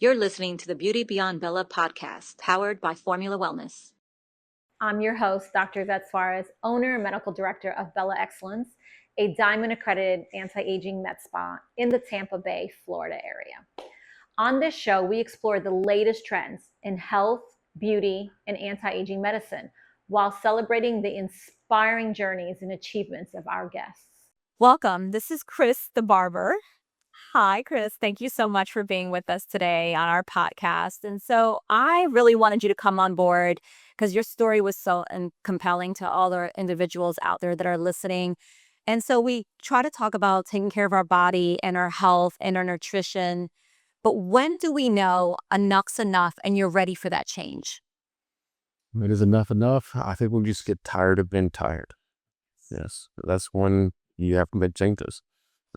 You're listening to the Beauty Beyond Bella podcast, powered by Formula Wellness. I'm your host, Dr. Yvette Suarez, owner and medical director of Bella Excellence, a diamond-accredited anti-aging med spa in the Tampa Bay, Florida area. On this show, we explore the latest trends in health, beauty, and anti-aging medicine while celebrating the inspiring journeys and achievements of our guests. Welcome. This is Chris, the barber. Hi, Chris. Thank you so much for being with us today on our podcast. And so I really wanted you to come on board because your story was so compelling to all the individuals out there that are listening. And so we try to talk about taking care of our body and our health and our nutrition. But when do we know enough's enough and you're ready for that change? It is enough. I think we just get tired of being tired. Yes, that's when you have to make changes.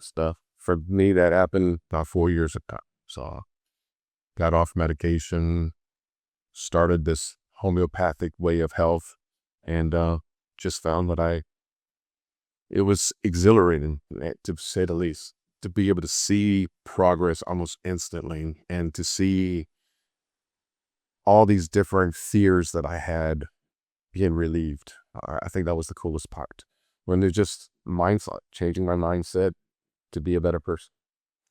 Stuff. For me, that happened about 4 years ago. So got off medication, started this homeopathic way of health, and just found that it was exhilarating, to say the least, to be able to see progress almost instantly and to see all these different fears that I had being relieved. I think that was the coolest part. When there's just mindset, changing my mindset to be a better person.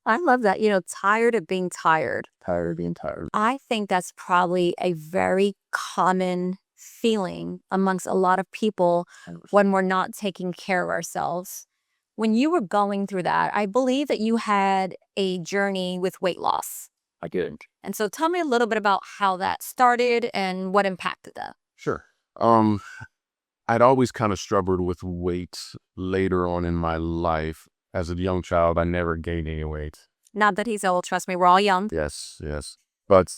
I love that. Tired of being tired. Tired of being tired. I think that's probably a very common feeling amongst a lot of people when we're not taking care of ourselves. When you were going through that, I believe that you had a journey with weight loss. I did. And so tell me a little bit about how that started and what impacted that. Sure. I'd always kind of struggled with weight later on in my life. As a young child, I never gained any weight. Not that he's old, trust me, we're all young. Yes. But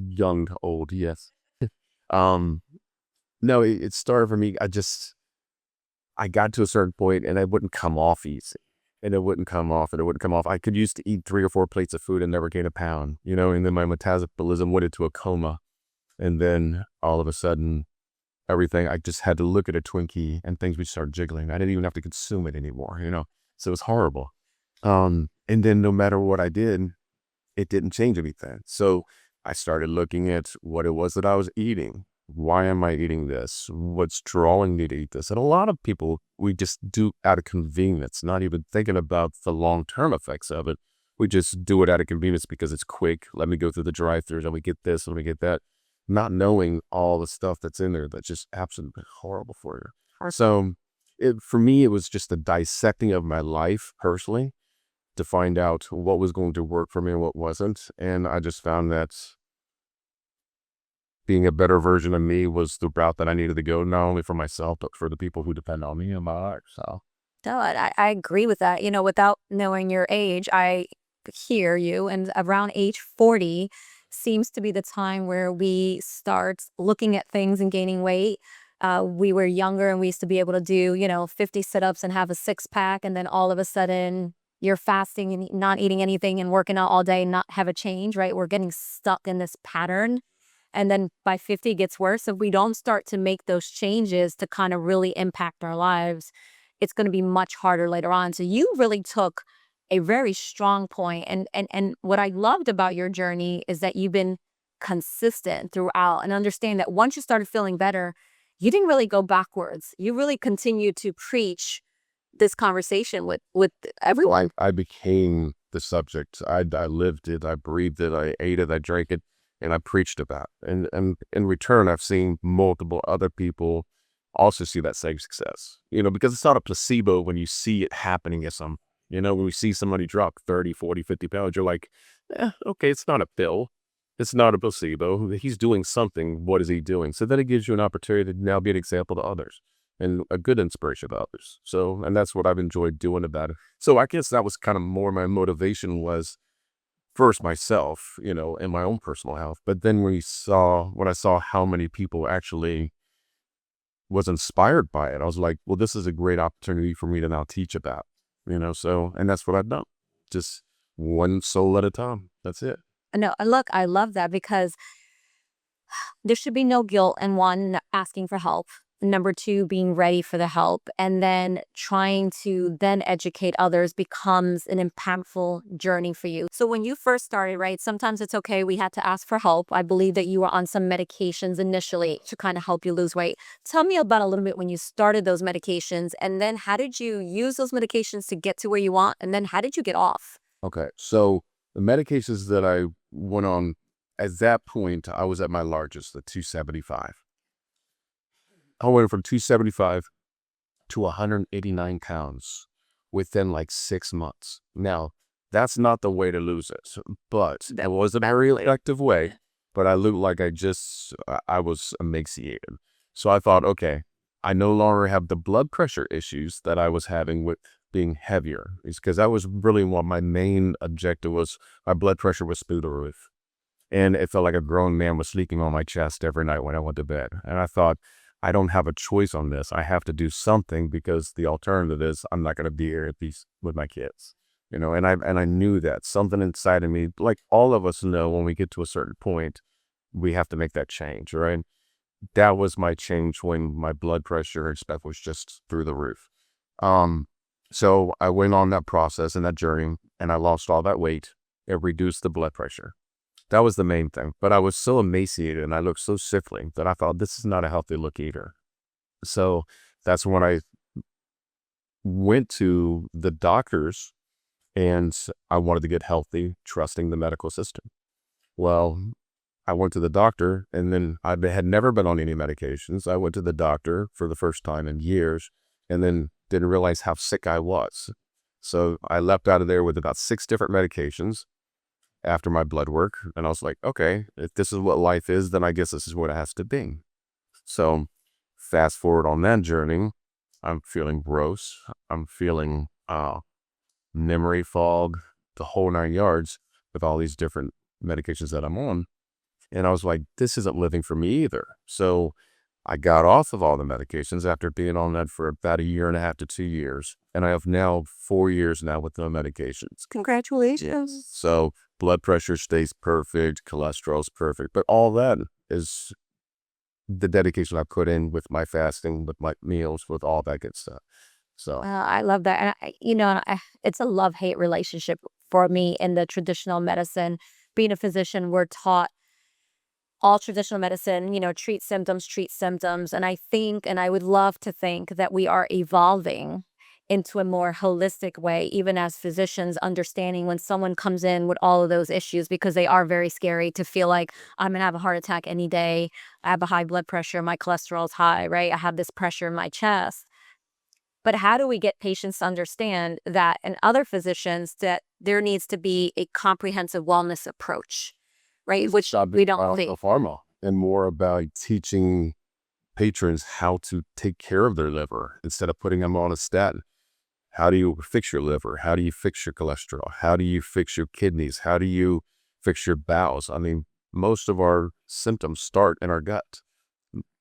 young, old, yes. No, it started for me. I got to a certain point and it wouldn't come off easy. And it wouldn't come off. I could used to eat 3 or 4 plates of food and never gain a pound, and then my metabolism went into a coma. And then all of a sudden, I just had to look at a Twinkie and things would start jiggling. I didn't even have to consume it anymore, so it was horrible. And then no matter what I did, it didn't change anything. So I started looking at what it was that I was eating. Why am I eating this? What's drawing me to eat this? And a lot of people, we just do out of convenience, not even thinking about the long-term effects of it. We just do it out of convenience because it's quick. Let me go through the drive-thrus. Let me get this. Let me get that. Not knowing all the stuff that's in there that's just absolutely horrible for you. So for me, it was just a dissecting of my life personally to find out what was going to work for me and what wasn't. And I just found that being a better version of me was the route that I needed to go, not only for myself, but for the people who depend on me and my life. So No, I agree with that. Without knowing your age, I hear you. And around age 40 seems to be the time where we start looking at things and gaining weight. We were younger and we used to be able to do, 50 sit-ups and have a 6-pack. And then all of a sudden you're fasting and not eating anything and working out all day and not have a change, right? We're getting stuck in this pattern. And then by 50 it gets worse. If we don't start to make those changes to kind of really impact our lives, it's going to be much harder later on. So you really took a very strong point. And what I loved about your journey is that you've been consistent throughout and understand that once you started feeling better, you didn't really go backwards. You really continued to preach this conversation with everyone. I became the subject. I lived it. I breathed it. I ate it. I drank it. And I preached about it. And in return, I've seen multiple other people also see that same success, because it's not a placebo when you see it happening at some. When we see somebody drop 30, 40, 50 pounds, you're like, okay, it's not a pill. It's not a placebo. He's doing something. What is he doing? So then it gives you an opportunity to now be an example to others and a good inspiration to others. So, and that's what I've enjoyed doing about it. So I guess that was kind of more my motivation was first myself, and my own personal health. But then when I saw how many people actually was inspired by it, I was like, well, this is a great opportunity for me to now teach about. So, and that's what I've done. Just one soul at a time. That's it. No, look, I love that because there should be no guilt in one asking for help. Number two, being ready for the help. And then trying to then educate others becomes an impactful journey for you. So when you first started, right, sometimes it's okay. We had to ask for help. I believe that you were on some medications initially to kind of help you lose weight. Tell me about a little bit when you started those medications, and then how did you use those medications to get to where you want? And then how did you get off? Okay. So the medications that I went on at that point, I was at my largest, the 275. I went from 275 to 189 pounds within like 6 months. Now, that's not the way to lose it, but that was a very effective way. But I looked like I was emaciated. So I thought, okay, I no longer have the blood pressure issues that I was having with being heavier. It's because that was really what my main objective was. My blood pressure was through the roof. And it felt like a grown man was sleeping on my chest every night when I went to bed. And I thought, I don't have a choice on this. I have to do something, because the alternative is I'm not going to be here at least with my kids. And I knew that something inside of me, like all of us know, when we get to a certain point, we have to make that change, right? That was my change when my blood pressure and stuff was just through the roof. So I went on that process and that journey, and I lost all that weight. It reduced the blood pressure. That was the main thing. But I was so emaciated and I looked so sickly that I thought, this is not a healthy look either. So that's when I went to the doctors, and I wanted to get healthy, trusting the medical system. Well, I went to the doctor, and then I had never been on any medications. I went to the doctor for the first time in years, and then didn't realize how sick I was. So I left out of there with about 6 different medications after my blood work. And I was like, okay, if this is what life is, then I guess this is what it has to be. So fast forward on that journey, I'm feeling gross. I'm feeling memory fog, the whole 9 yards, with all these different medications that I'm on. And I was like, this isn't living for me either. So I got off of all the medications after being on that for about 1.5 to 2 years. And I have now 4 years now with no medications. Congratulations. So blood pressure stays perfect, cholesterol's perfect, but all that is the dedication I put in with my fasting, with my meals, with all that good stuff. So I love that. And it's a love-hate relationship for me in the traditional medicine. Being a physician, we're taught all traditional medicine, treat symptoms, treat symptoms. And I think, and I would love to think, that we are evolving into a more holistic way, even as physicians, understanding when someone comes in with all of those issues, because they are very scary to feel like I'm going to have a heart attack any day. I have a high blood pressure. My cholesterol's high, right? I have this pressure in my chest. But how do we get patients to understand that, and other physicians, that there needs to be a comprehensive wellness approach, right? Which we don't see. Pharma, and more about teaching patrons how to take care of their liver instead of putting them on a statin. How do you fix your liver? How do you fix your cholesterol? How do you fix your kidneys? How do you fix your bowels? I mean, most of our symptoms start in our gut.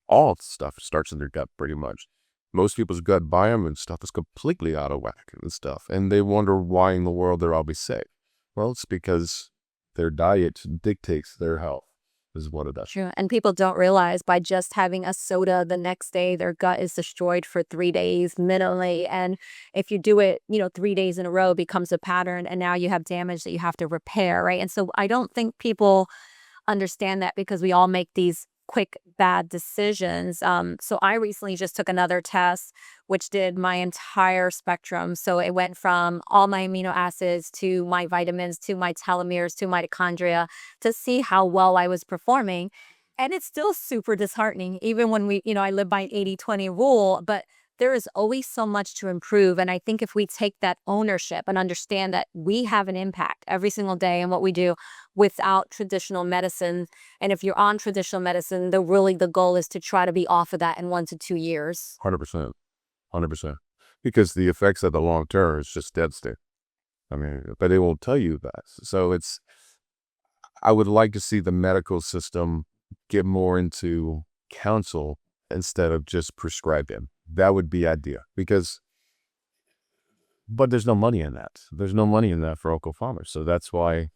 All stuff starts in their gut, pretty much. Most people's gut biome and stuff is completely out of whack and stuff. And they wonder why in the world they're always sick. Well, it's because their diet dictates their health, is what it does. True. And people don't realize, by just having a soda the next day, their gut is destroyed for 3 days minimally. And if you do it, 3 days in a row, it becomes a pattern. And now you have damage that you have to repair, right? And so I don't think people understand that, because we all make these quick bad decisions. So I recently just took another test, which did my entire spectrum. So it went from all my amino acids to my vitamins to my telomeres to mitochondria, to see how well I was performing. And it's still super disheartening, even when I live by an 80-20 rule, but there is always so much to improve. And I think if we take that ownership and understand that we have an impact every single day in what we do without traditional medicine, and if you're on traditional medicine, the goal is to try to be off of that in 1 to 2 years. 100%. 100%. Because the effects of the long term is just devastating. I mean, but they won't tell you that. So I would like to see the medical system get more into counsel instead of just prescribing. That would be ideal, but there's no money in that. There's no money in that for local farmers. So that's why,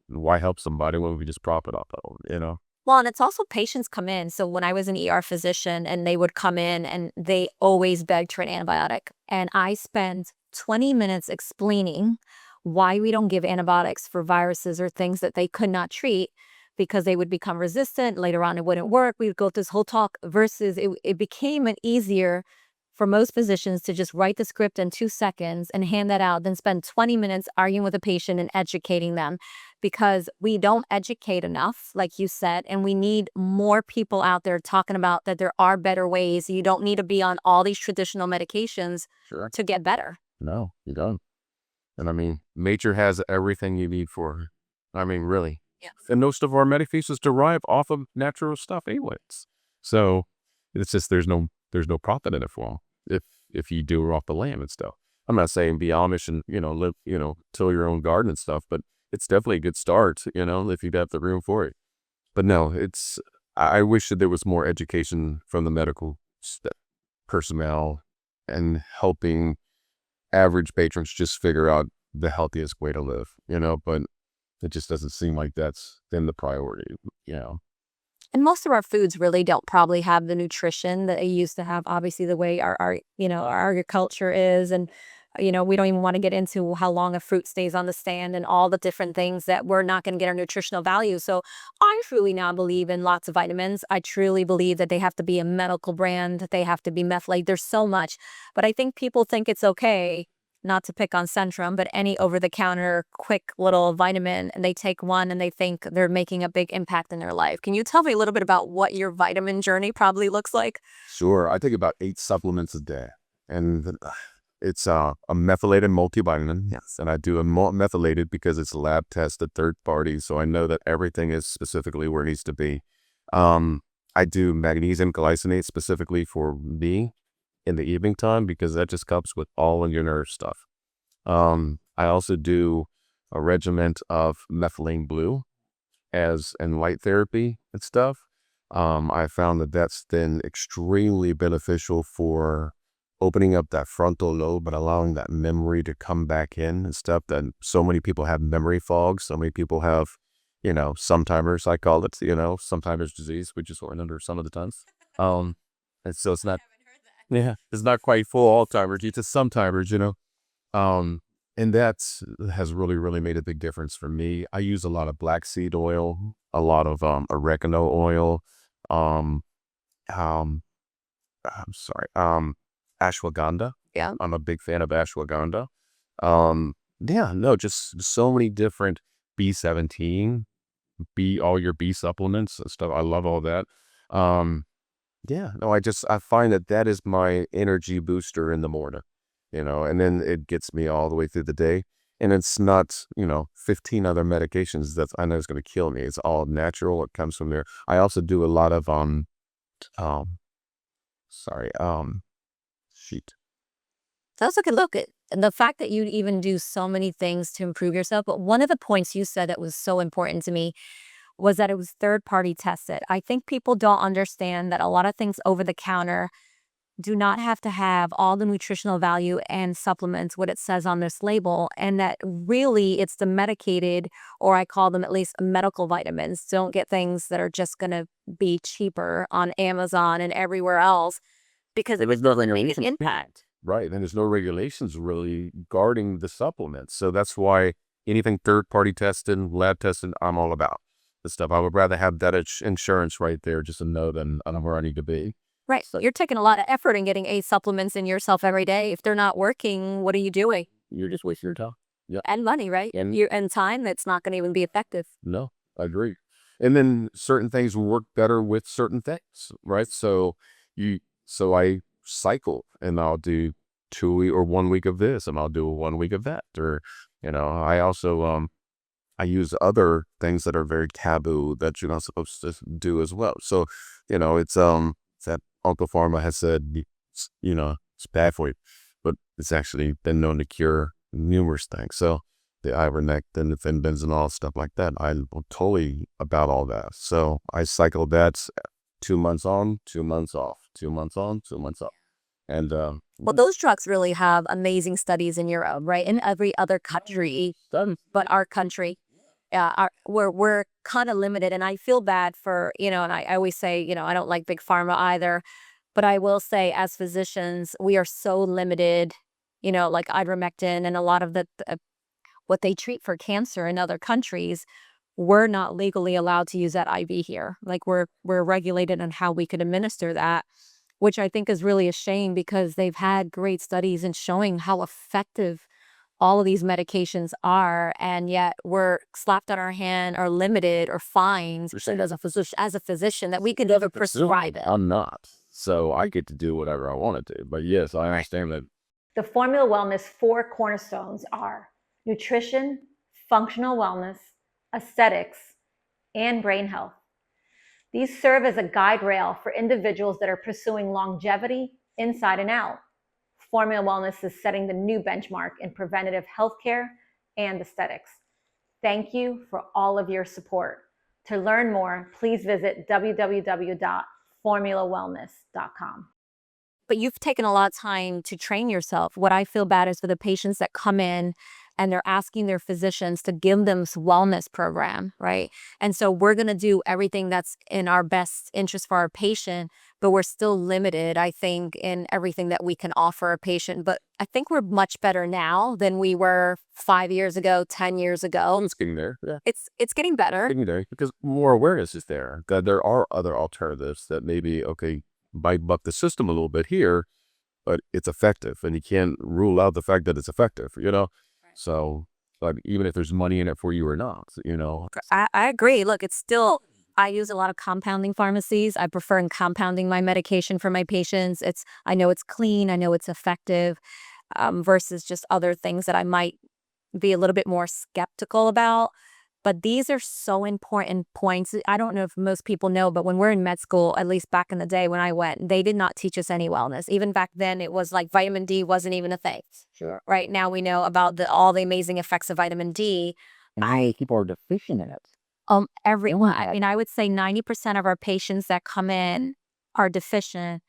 why help somebody when we just prop it up, Well, and it's also patients come in. So when I was an ER physician and they would come in and they always begged for an antibiotic. And I spent 20 minutes explaining why we don't give antibiotics for viruses or things that they could not treat because they would become resistant. Later on, it wouldn't work. We would go through this whole talk versus it became an easier for most physicians to just write the script in 2 seconds and hand that out than spend 20 minutes arguing with a patient and educating them, because we don't educate enough, like you said, and we need more people out there talking about that there are better ways. You don't need to be on all these traditional medications Sure. to get better. No, you don't. And I mean, nature has everything you need for her. I mean, really. Yeah. And most of our medications derive off of natural stuff anyways. So it's just there's no profit in it for them if you do it off the land and stuff. I'm not saying be Amish and, live, till your own garden and stuff, but it's definitely a good start, if you'd have the room for it. But no, I wish that there was more education from the medical personnel and helping average patrons just figure out the healthiest way to live, but it just doesn't seem like that's then the priority, And most of our foods really don't probably have the nutrition that they used to have. Obviously, the way our agriculture is, and we don't even want to get into how long a fruit stays on the stand and all the different things that we're not going to get our nutritional value. So I truly now believe in lots of vitamins. I truly believe that they have to be a medical brand, that they have to be methylated. There's so much, but I think people think it's okay, not to pick on Centrum, but any over-the-counter quick little vitamin, and they take one and they think they're making a big impact in their life. Can you tell me a little bit about what your vitamin journey probably looks like? Sure. I take about 8 supplements a day, and it's a methylated multivitamin. Yes. And I do a methylated because it's lab tested, third party, so I know that everything is specifically where it needs to be. I do magnesium glycinate specifically for me in the evening time because that just comes with all of your nerve stuff. I also do a regimen of methylene blue in light therapy and stuff. I found that that's then extremely beneficial for opening up that frontal lobe and allowing that memory to come back in and stuff. That so many people have memory fog. So many people have, sometimers, I call it, sometimers disease, which is under some of the times. And so it's not, yeah, it's not quite full Alzheimer's. It's just sometimers, and that has really, really made a big difference for me. I use a lot of black seed oil, a lot of oregano oil, um, um, I'm sorry, ashwagandha. Yeah. I'm a big fan of ashwagandha. Yeah, no, just so many different B17, all your B supplements and stuff. I love all that. Yeah, no, I find that is my energy booster in the morning, and then it gets me all the way through the day. And it's not, 15 other medications that I know is going to kill me. It's all natural. It comes from there. I also do a lot of, sheet. That's a good look at the fact that you even do so many things to improve yourself. But one of the points you said that was so important to me was that it was third-party tested. I think people don't understand that a lot of things over the counter do not have to have all the nutritional value and supplements what it says on this label, and that really it's the medicated, or I call them at least medical vitamins. Don't get things that are just going to be cheaper on Amazon and everywhere else because it was no impact. Right. And there's no regulations really guarding the supplements. So that's why anything third-party tested, lab tested, I'm all about the stuff. I would rather have that insurance right there just to know than I know where I need to be. Right. So you're taking a lot of effort in getting A supplements in yourself every day. If they're not working, what are you doing? You're just wasting your time. Yeah. And money, right? And time that's not going to even be effective. No, I agree. And then certain things work better with certain things, right? So I cycle and I'll do 1 week of this and I'll do 1 week of that. Or, I also, I use other things that are very taboo that you're not supposed to do as well. So, it's that Uncle Pharma has said, it's bad for you, but it's actually been known to cure numerous things. So the ivermectin, the fenbenzonol, stuff like that, I'm totally about all that. So I cycle that 2 months on, 2 months off, 2 months on, 2 months off. And well, those drugs really have amazing studies in Europe, right? In every other country, but our country. we're kind of limited. And I feel bad for, and I always say, I don't like big pharma either. But I will say, as physicians, we are so limited, like ivermectin and a lot of what they treat for cancer in other countries. We're not legally allowed to use that IV here. Like we're regulated on how we could administer that, which I think is really a shame because they've had great studies in showing how effective all of these medications are, and yet we're slapped on our hand or limited or fined as a physician that we could never prescribe it. I'm not. So I get to do whatever I want to do. But yes, I understand that. The Formula Wellness 4 cornerstones are nutrition, functional wellness, aesthetics, and brain health. These serve as a guide rail for individuals that are pursuing longevity inside and out. Formula Wellness is setting the new benchmark in preventative healthcare and aesthetics. Thank you for all of your support. To learn more, please visit www.formulawellness.com. But you've taken a lot of time to train yourself. What I feel bad is for the patients that come in and they're asking their physicians to give them this wellness program, right? And so we're going to do everything that's in our best interest for our patient, but we're still limited, I think, in everything that we can offer a patient. But I think we're much better now than we were 5 years ago, 10 years ago. It's getting there. Yeah. It's getting better. Getting there because more awareness is there. That there are other alternatives that maybe, okay, might buck the system a little bit here, but it's effective. And you can't rule out the fact that it's effective, So, like, even if there's money in it for you or not, I agree. Look, it's still, I use a lot of compounding pharmacies. I prefer compounding my medication for my patients. I know it's clean. I know it's effective versus just other things that I might be a little bit more skeptical about. But these are so important points. I don't know if most people know, but when we're in med school, at least back in the day when I went, they did not teach us any wellness. Even back then, it was like vitamin D wasn't even a thing. Sure. Right now, we know about all the amazing effects of vitamin D. People are deficient in it. Everyone. I mean, I would say 90% of our patients that come in are deficient.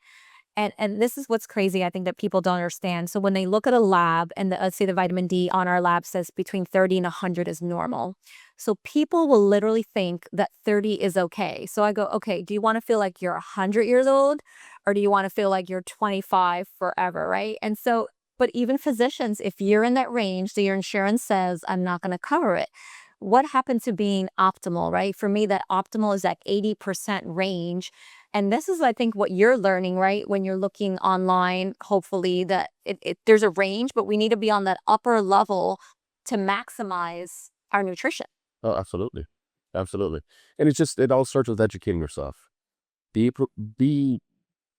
And this is what's crazy, I think, that people don't understand. So when they look at a lab and let's say the vitamin D on our lab says between 30 and 100 is normal. So people will literally think that 30 is okay. So I go, okay, do you want to feel like you're 100 years old or do you want to feel like you're 25 forever, right? And so, but even physicians, if you're in that range, so your insurance says, I'm not going to cover it. What happened to being optimal, right? For me, that optimal is that 80% range. And this is, I think, what you're learning, right? When you're looking online, hopefully that there's a range, but we need to be on that upper level to maximize our nutrition. Oh, absolutely. Absolutely. And it all starts with educating yourself. Being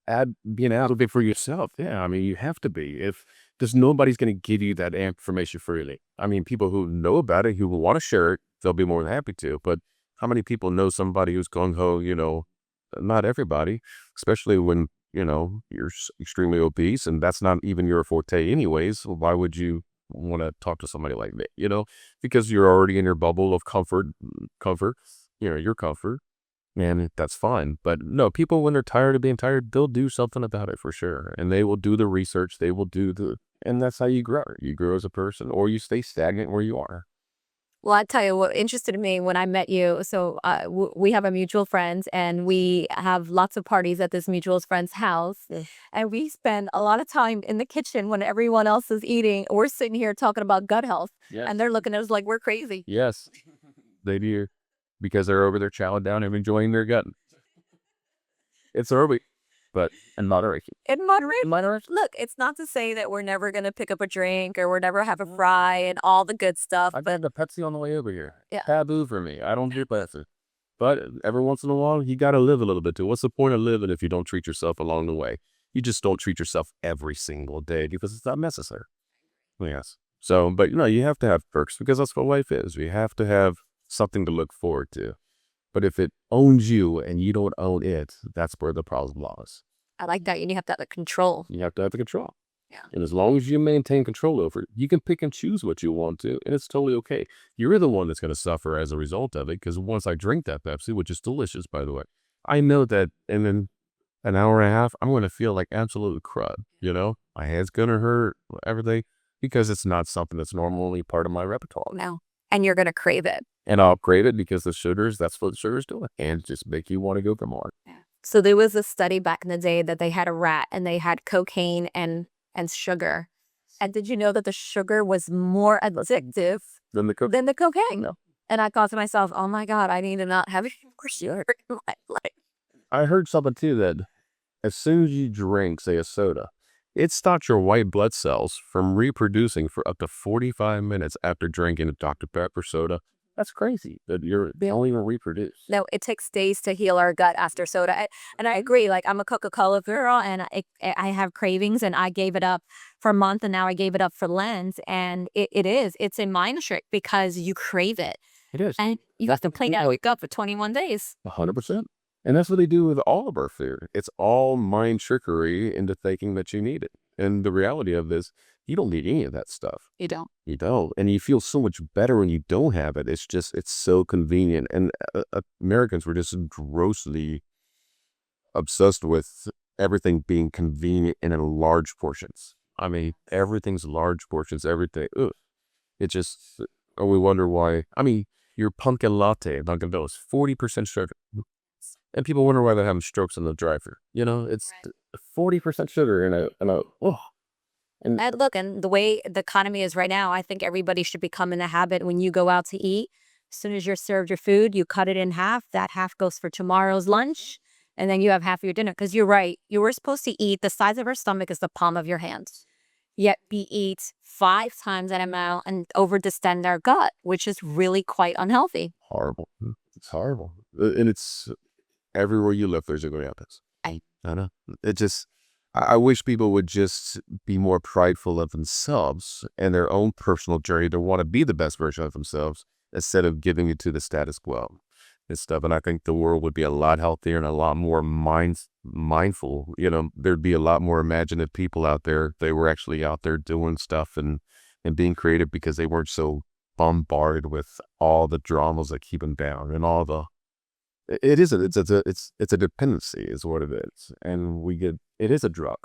an advocate for yourself. Yeah, I mean, you have to be. If there's nobody's going to give you that information freely. I mean, people who know about it, who will want to share it, they'll be more than happy to. But how many people know somebody who's gung-ho, not everybody, especially when, you're extremely obese and that's not even your forte anyways. Why would you want to talk to somebody like that, because you're already in your bubble of comfort, your comfort, and that's fine. But no, people, when they're tired of being tired, they'll do something about it for sure. And they will do the research, and that's how you grow. You grow as a person or you stay stagnant where you are. Well, I tell you what interested me when I met you. So we have a mutual friend and we have lots of parties at this mutual friend's house. And we spend a lot of time in the kitchen when everyone else is eating. We're sitting here talking about gut health. Yes. And they're looking at us like we're crazy. Yes, they do. Because they're over there chowing down and enjoying their gut. It's early, but in moderation. In moderation. Look, it's not to say that we're never going to pick up a drink or we're never have a fry and all the good stuff. I've had a Pepsi on the way over here. Yeah. Taboo for me. I don't do Pepsi. But every once in a while, you got to live a little bit too. What's the point of living if you don't treat yourself along the way? You just don't treat yourself every single day because it's not necessary. Yes. So, but you have to have perks because that's what life is. We have to have something to look forward to. But if it owns you and you don't own it, that's where the problem lies. I like that. You have to have the control. You have to have the control. Yeah. And as long as you maintain control over it, you can pick and choose what you want to, and it's totally okay. You're the one that's going to suffer as a result of it, because once I drink that Pepsi, which is delicious, by the way, I know that in an hour and a half, I'm going to feel like absolute crud, My head's going to hurt, everything, because it's not something that's normally part of my repertoire. No. And you're going to crave it. And I'll crave it because that's what sugar's doing. And just make you want to go for more. So there was a study back in the day that they had a rat and they had cocaine and sugar. And did you know that the sugar was more addictive Then the cook. than the cocaine? No. And I thought to myself, oh my God, I need to not have any more sugar in my life. I heard something too that as soon as you drink, say, a soda, it stops your white blood cells from reproducing for up to 45 minutes after drinking a Dr. Pepper soda. That's crazy that they don't even reproduce. No, it takes days to heal our gut after soda. And I agree. Like, I'm a Coca-Cola girl and I have cravings and I gave it up for a month and now I gave it up for Lent. And it's a mind trick because you crave it. It is. And you have to play that wake up for 21 days. 100%. And that's what they do with all of our food. It's all mind trickery into thinking that you need it. And the reality of this, you don't need any of that stuff. You don't. You don't. And you feel so much better when you don't have it. It's so convenient. And Americans were just grossly obsessed with everything being convenient and in large portions. I mean, everything's large portions, everything. Ugh. It just, we wonder why. I mean, your pumpkin latte, Dunkin' Donuts, 40% sugar. And people wonder why they're having strokes in the drive-thru. You know, it's 40% sugar And look, and the way the economy is right now, I think everybody should become in the habit when you go out to eat, as soon as you're served your food, you cut it in half. That half goes for tomorrow's lunch. And then you have half of your dinner. Because you're right. You were supposed to eat, the size of our stomach is the palm of your hand. Yet we eat 5 times that amount and over-distend our gut, which is really quite unhealthy. Horrible. It's horrible. And it's everywhere you live, there's a going happen. I know. It just, I wish people would just be more prideful of themselves and their own personal journey to want to be the best version of themselves instead of giving it to the status quo and stuff. And I think the world would be a lot healthier and a lot more mindful. You know, there'd be a lot more imaginative people out there. They were actually out there doing stuff and being creative because they weren't so bombarded with all the dramas that keep them down and all the. It's a dependency is what it is. And it is a drug.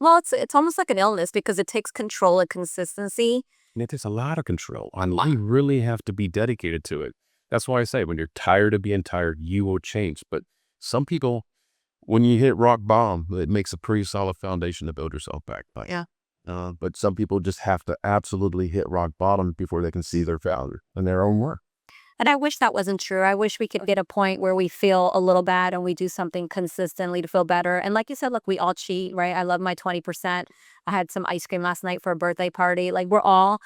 Well, it's almost like an illness because it takes control and consistency. And it takes a lot of control. You really have to be dedicated to it. That's why I say when you're tired of being tired, you will change. But some people, when you hit rock bottom, it makes a pretty solid foundation to build yourself back by. Yeah. But some people just have to absolutely hit rock bottom before they can see their value in their own work. And I wish that wasn't true. I wish we could get a point where we feel a little bad and we do something consistently to feel better. And like you said, look, we all cheat, right? I love my 20%. I had some ice cream last night for a birthday party. Like, we're all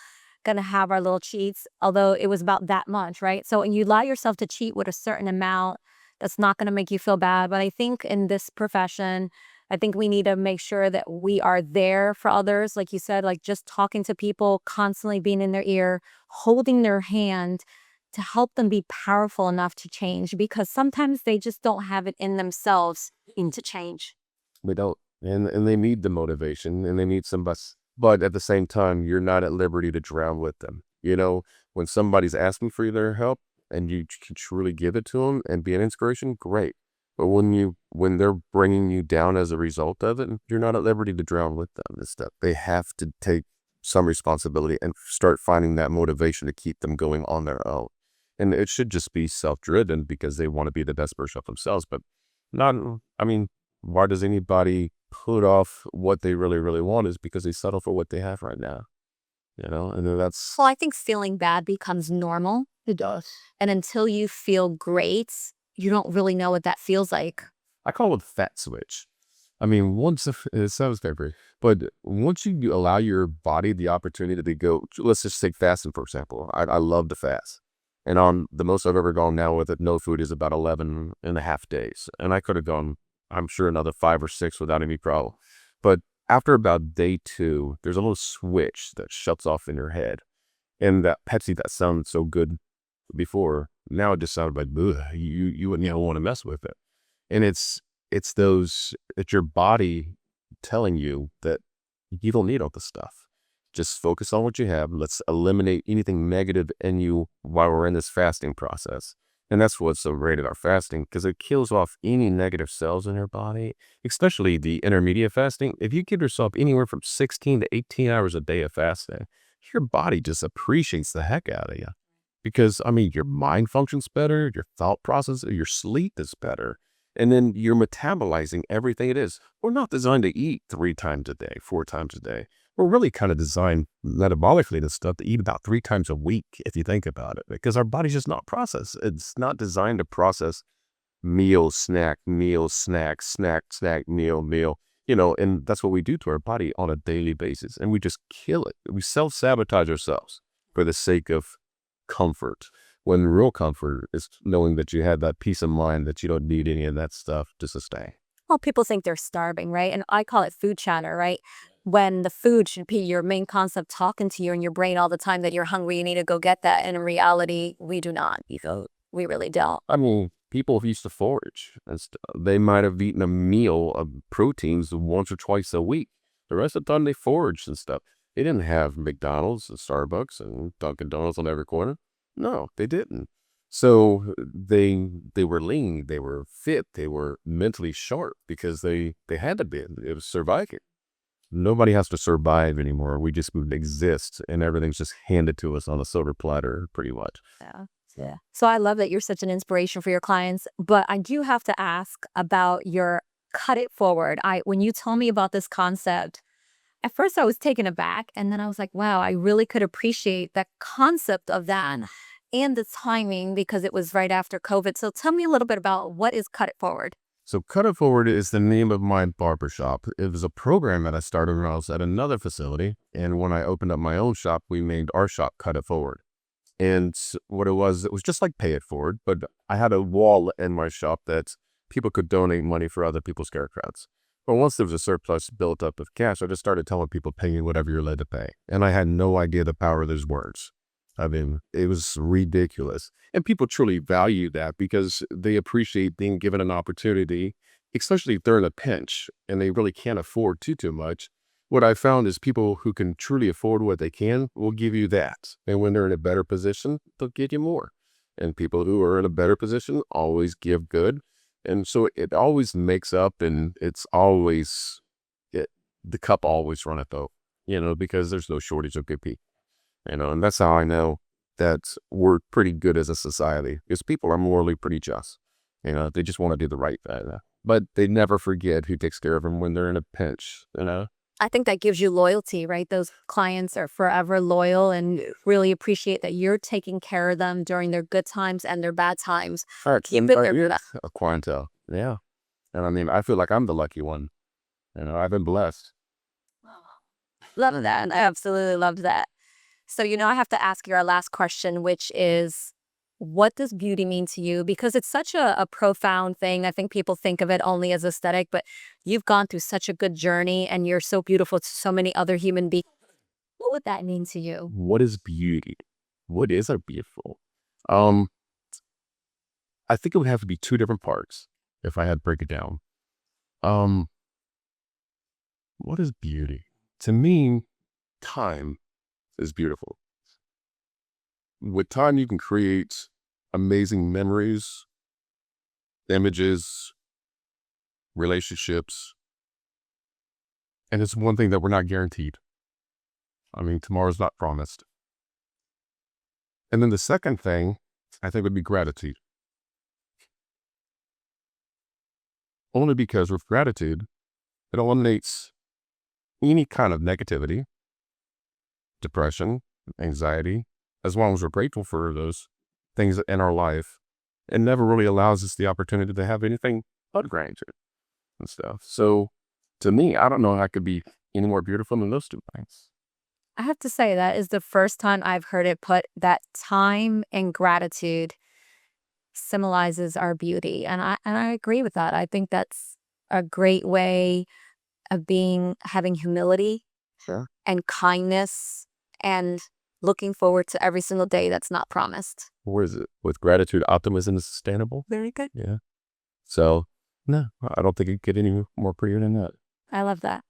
going to have our little cheats, although it was about that much, right? So when you allow yourself to cheat with a certain amount, that's not going to make you feel bad. But I think in this profession, I think we need to make sure that we are there for others. Like you said, like just talking to people, constantly being in their ear, holding their hand, to help them be powerful enough to change, because sometimes they just don't have it in themselves to change. They don't. And they need the motivation and they need somebody. But at the same time, you're not at liberty to drown with them. You know, when somebody's asking for their help and you can truly give it to them and be an inspiration, great. But when they're bringing you down as a result of it, you're not at liberty to drown with them and stuff. They have to take some responsibility and start finding that motivation to keep them going on their own. And it should just be self-driven because they want to be the best version of themselves. But why does anybody put off what they really, really want is because they settle for what they have right now. You know, and then that's... Well, I think feeling bad becomes normal. It does. And until you feel great, you don't really know what that feels like. I call it fat switch. I mean, it sounds very, but once you allow your body the opportunity to go, let's just take fasting, for example. I love to fast. And on the most I've ever gone now with it, no food, is about 11 and a half days. And I could have gone, I'm sure, another 5 or 6 without any problem. But after about day 2, there's a little switch that shuts off in your head. And that Pepsi that sounded so good before, now it just sounded like, you wouldn't want to mess with it. And it's your body telling you that you don't need all this stuff. Just focus on what you have. Let's eliminate anything negative in you while we're in this fasting process. And that's what's so great about fasting, because it kills off any negative cells in your body, especially the intermediate fasting. If you give yourself anywhere from 16 to 18 hours a day of fasting, your body just appreciates the heck out of you because, I mean, your mind functions better, your thought process, your sleep is better. And then you're metabolizing everything it is. We're not designed to eat 3 times a day, 4 times a day. We're really kind of designed metabolically to stuff to eat about 3 times a week, if you think about it, because our body's just not processed. It's not designed to process meal, snack, meal, snack, snack, snack, meal, meal. And that's what we do to our body on a daily basis. And we just kill it. We self-sabotage ourselves for the sake of comfort, when real comfort is knowing that you have that peace of mind that you don't need any of that stuff to sustain. Well, people think they're starving, right? And I call it food chatter, right? When the food should be your main concept talking to you in your brain all the time that you're hungry, you need to go get that. And in reality, we do not. We really don't. I mean, people used to forage and stuff. They might have eaten a meal of proteins once or twice a week. The rest of the time they foraged and stuff. They didn't have McDonald's and Starbucks and Dunkin' Donuts on every corner. No, they didn't. So they were lean, they were fit, they were mentally sharp because they had to be. It was surviving. Nobody has to survive anymore. We just exist, and everything's just handed to us on a silver platter, pretty much. Yeah. So I love that you're such an inspiration for your clients, but I do have to ask about your cut it forward. When you told me about this concept, at first I was taken aback, and then I was like, wow, I really could appreciate that concept of that and the timing because it was right after COVID. So tell me a little bit about what is Cut It Forward. So Cut It Forward is the name of my barber shop. It was a program that I started when I was at another facility. And when I opened up my own shop, we named our shop Cut It Forward. And what it was just like Pay It Forward, but I had a wall in my shop that people could donate money for other people's haircuts. But once there was a surplus built up of cash, I just started telling people, pay me whatever you're led to pay. And I had no idea the power of those words. I mean, it was ridiculous. And people truly value that because they appreciate being given an opportunity, especially if they're in a pinch and they really can't afford too much. What I found is people who can truly afford what they can will give you that. And when they're in a better position, they'll give you more. And people who are in a better position always give good. And so it always makes up, and it's always, the cup always runneth over, because there's no shortage of good people. And that's how I know that we're pretty good as a society, because people are morally pretty just. They just want to do the right thing. But they never forget who takes care of them when they're in a pinch, I think that gives you loyalty, right? Those clients are forever loyal and really appreciate that you're taking care of them during their good times and their bad times. Keep it there. A clientele. Yeah. And I mean, I feel like I'm the lucky one. I've been blessed. Love that. I absolutely love that. So, I have to ask you our last question, which is, what does beauty mean to you? Because it's such a profound thing. I think people think of it only as aesthetic, but you've gone through such a good journey and you're so beautiful to so many other human beings. What would that mean to you? What is beauty? What is a beautiful? I think it would have to be 2 different parts if I had to break it down. What is beauty? To me, time is beautiful. With time, you can create amazing memories, images, relationships. And it's one thing that we're not guaranteed. I mean, tomorrow's not promised. And then the second thing, I think, would be gratitude. Only because with gratitude, it eliminates any kind of negativity, depression, anxiety. As long as we're grateful for those things in our life, it never really allows us the opportunity to have anything but gratitude and stuff. So to me, I don't know how I could be any more beautiful than those 2 things. I have to say that is the first time I've heard it put, that time and gratitude symbolizes our beauty. And I agree with that. I think that's a great way of having humility Sure. and kindness and looking forward to every single day that's not promised. Where is it? With gratitude, optimism is sustainable. Very good. Yeah. So no, I don't think it could get any more prettier than that. I love that.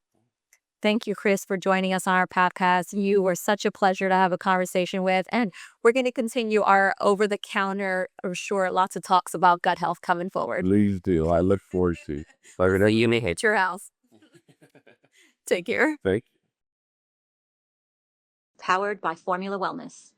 Thank you, Chris, for joining us on our podcast. You were such a pleasure to have a conversation with. And we're going to continue our over-the-counter, or sure, lots of talks about gut health coming forward. Please do. I look forward to it. So you may hit your house. Take care. Thank you. Powered by Formula Wellness.